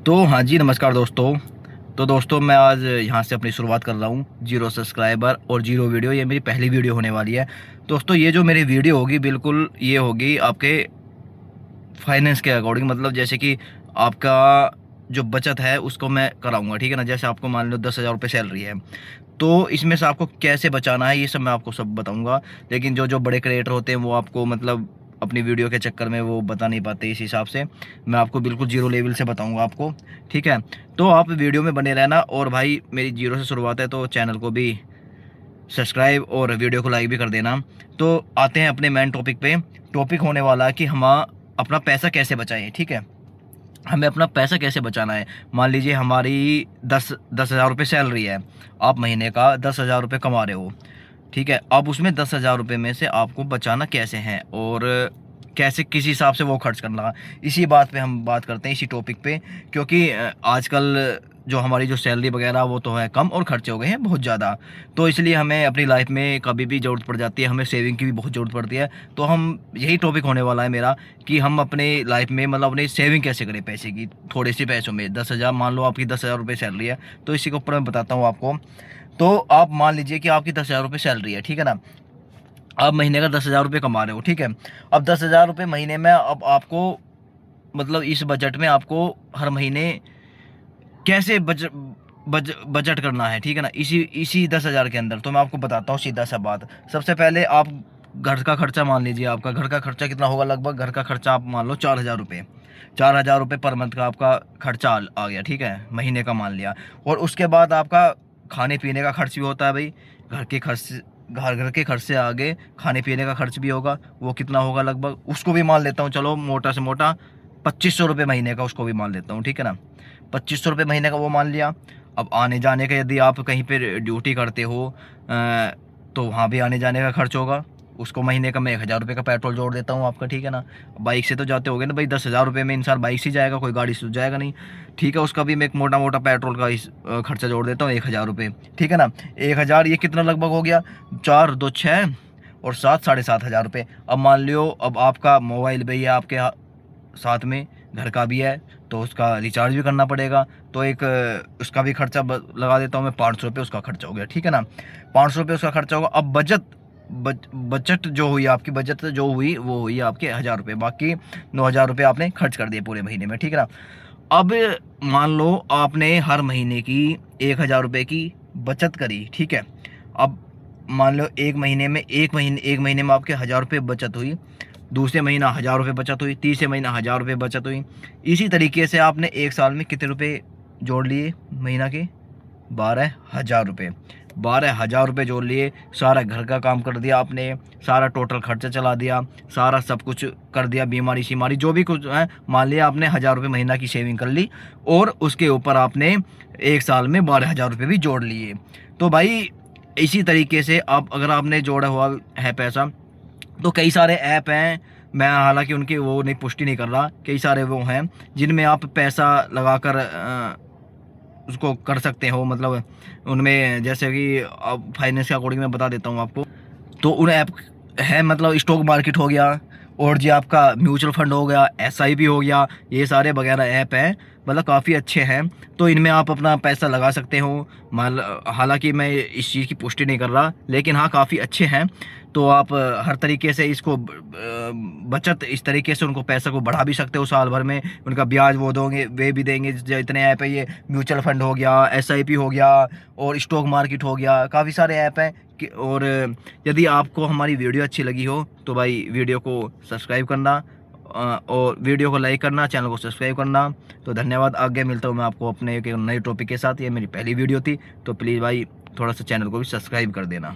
तो हाँ जी, नमस्कार दोस्तों। तो दोस्तों मैं आज यहाँ से अपनी शुरुआत कर रहा हूँ। 0 सब्सक्राइबर और 0 वीडियो, ये मेरी पहली वीडियो होने वाली है। दोस्तों ये जो मेरी वीडियो होगी बिल्कुल ये होगी आपके फाइनेंस के अकॉर्डिंग, मतलब जैसे कि आपका जो बचत है उसको मैं कराऊंगा, ठीक है ना। जैसे आपको मान लो 10,000 रुपये सैलरी है, तो इसमें से आपको कैसे बचाना है ये सब मैं आपको सब बताऊंगा। लेकिन जो जो बड़े क्रिएटर होते हैं वो आपको मतलब अपनी वीडियो के चक्कर में वो बता नहीं पाते, इस हिसाब से मैं आपको बिल्कुल जीरो लेवल से बताऊंगा आपको, ठीक है। तो आप वीडियो में बने रहना। और भाई मेरी जीरो से शुरुआत है तो चैनल को भी सब्सक्राइब और वीडियो को लाइक भी कर देना। तो आते हैं अपने मेन टॉपिक पे। टॉपिक होने वाला है कि हम अपना पैसा कैसे बचाएं, ठीक है। हमें अपना पैसा कैसे बचाना है। मान लीजिए हमारी 10,000 रुपये सैलरी है, आप महीने का 10,000 रुपये कमा रहे हो, ठीक है। अब उसमें 10,000 रुपये में से आपको बचाना कैसे हैं और कैसे किस हिसाब से वो खर्च करना, इसी बात पे हम बात करते हैं, इसी टॉपिक पे। क्योंकि आजकल जो हमारी जो सैलरी वगैरह वो तो है कम और खर्चे हो गए हैं बहुत ज़्यादा, तो इसलिए हमें अपनी लाइफ में कभी भी ज़रूरत पड़ जाती है, हमें सेविंग की भी बहुत ज़रूरत पड़ती है। तो हम यही टॉपिक होने वाला है मेरा कि हम अपने लाइफ में मतलब अपनी सेविंग कैसे करें पैसे की, थोड़े से पैसों में। 10,000 मान लो आपकी 10,000 रुपये सैलरी है, तो इसी के ऊपर मैं बताता हूँ आपको। तो आप मान लीजिए कि आपकी 10,000 रुपये सैलरी है, ठीक है ना। आप महीने का 10,000 रुपये कमा रहे हो, ठीक है। अब 10,000 रुपये महीने में अब आपको मतलब इस बजट में आपको हर महीने कैसे बजट करना है, ठीक है ना। इसी इसी 10,000 के अंदर तो मैं आपको बताता हूँ सीधा सा बात। सबसे पहले आप घर का खर्चा मान लीजिए। आपका घर का खर्चा कितना होगा, लगभग घर का खर्चा आप मान लो 4,000 रुपये। 4,000 रुपये पर मंथ का आपका खर्चा आ गया, ठीक है, महीने का मान लिया। और उसके बाद आपका खाने पीने का खर्च भी होता है भाई। घर के खर्च, घर के खर्च से आगे खाने पीने का खर्च भी होगा। वो कितना होगा लगभग, उसको भी मान लेता हूँ, चलो मोटा से मोटा 2,500 रुपये महीने का उसको भी मान लेता हूँ, ठीक है ना। 2,500 रुपये महीने का वो मान लिया। अब आने जाने का यदि आप कहीं पे ड्यूटी करते हो तो वहाँ भी आने जाने का खर्च होगा। उसको महीने का मैं 1,000 रुपये का पेट्रोल जोड़ देता हूँ आपका, ठीक है ना। बाइक से तो जाते होगे ना भाई, 10,000 रुपये में इंसान बाइक से जाएगा, कोई गाड़ी से तो जाएगा नहीं, ठीक है। उसका भी मैं एक मोटा मोटा पेट्रोल का खर्चा जोड़ देता हूँ, 1,000 रुपये, ठीक है ना। 1,000 ये कितना लगभग हो गया, 4 2 6 और 7 7,500 रुपये। अब मान लियो अब आपका मोबाइल भी है आपके साथ में, घर का भी है, तो उसका रिचार्ज भी करना पड़ेगा। तो एक उसका भी खर्चा लगा देता हूँ मैं, 500 रुपये उसका खर्चा हो गया, ठीक है ना। 500 रुपये उसका खर्चा होगा। अब बजट जो हुई आपकी, बचत जो हुई वो हुई आपके 1,000 रुपये। बाकी 9,000 रुपये आपने खर्च कर दिए पूरे महीने में, ठीक है ना। अब मान लो आपने हर महीने की 1,000 रुपये की बचत करी, ठीक है। अब मान लो एक महीने में आपके 1,000 रुपये बचत हुई, दूसरे महीना 1,000 रुपये बचत हुई, तीसरे महीना 1,000 रुपये बचत हुई। इसी तरीके से आपने एक साल में कितने रुपये जोड़ लिए महीना के, 12,000 रुपये। 12,000 रुपये जोड़ लिए, सारा घर का काम कर दिया आपने, सारा टोटल खर्चा चला दिया, सारा सब कुछ कर दिया, बीमारी शीमारी जो भी कुछ है, मान लिया आपने 1,000 रुपये महीना की सेविंग कर ली। और उसके ऊपर आपने एक साल में 12,000 रुपये भी जोड़ लिए। तो भाई इसी तरीके से आप अगर आपने जोड़ा हुआ है पैसा, तो कई सारे ऐप हैं, मैं हालांकि उनकी वो नहीं पुष्टि नहीं कर रहा, कई सारे वो हैं जिनमें आप पैसा लगाकर उसको कर सकते हो। मतलब उनमें जैसे कि अब फाइनेंस के अकॉर्डिंग मैं बता देता हूँ आपको। तो उन ऐप है, मतलब स्टॉक मार्केट हो गया, और जी आपका म्यूचुअल फंड हो गया, SIP हो गया, ये सारे वगैरह ऐप हैं, मतलब काफ़ी अच्छे हैं। तो इनमें आप अपना पैसा लगा सकते हो। हालांकि मैं इस चीज़ की पुष्टि नहीं कर रहा, लेकिन हाँ काफ़ी अच्छे हैं। तो आप हर तरीके से इसको बचत इस तरीके से उनको पैसा को बढ़ा भी सकते हो साल भर में। उनका ब्याज वो दोगे, वे भी देंगे। जो इतने ऐप है, ये म्यूचुअल फंड हो गया, SIP हो गया, और स्टॉक मार्केट हो गया, काफ़ी सारे ऐप हैं और यदि आपको हमारी वीडियो अच्छी लगी हो तो भाई वीडियो को सब्सक्राइब करना और वीडियो को लाइक करना, चैनल को सब्सक्राइब करना। तो धन्यवाद। आगे मिलता हूँ मैं आपको अपने एक नए टॉपिक के साथ। ये मेरी पहली वीडियो थी, तो प्लीज़ भाई थोड़ा सा चैनल को भी सब्सक्राइब कर देना।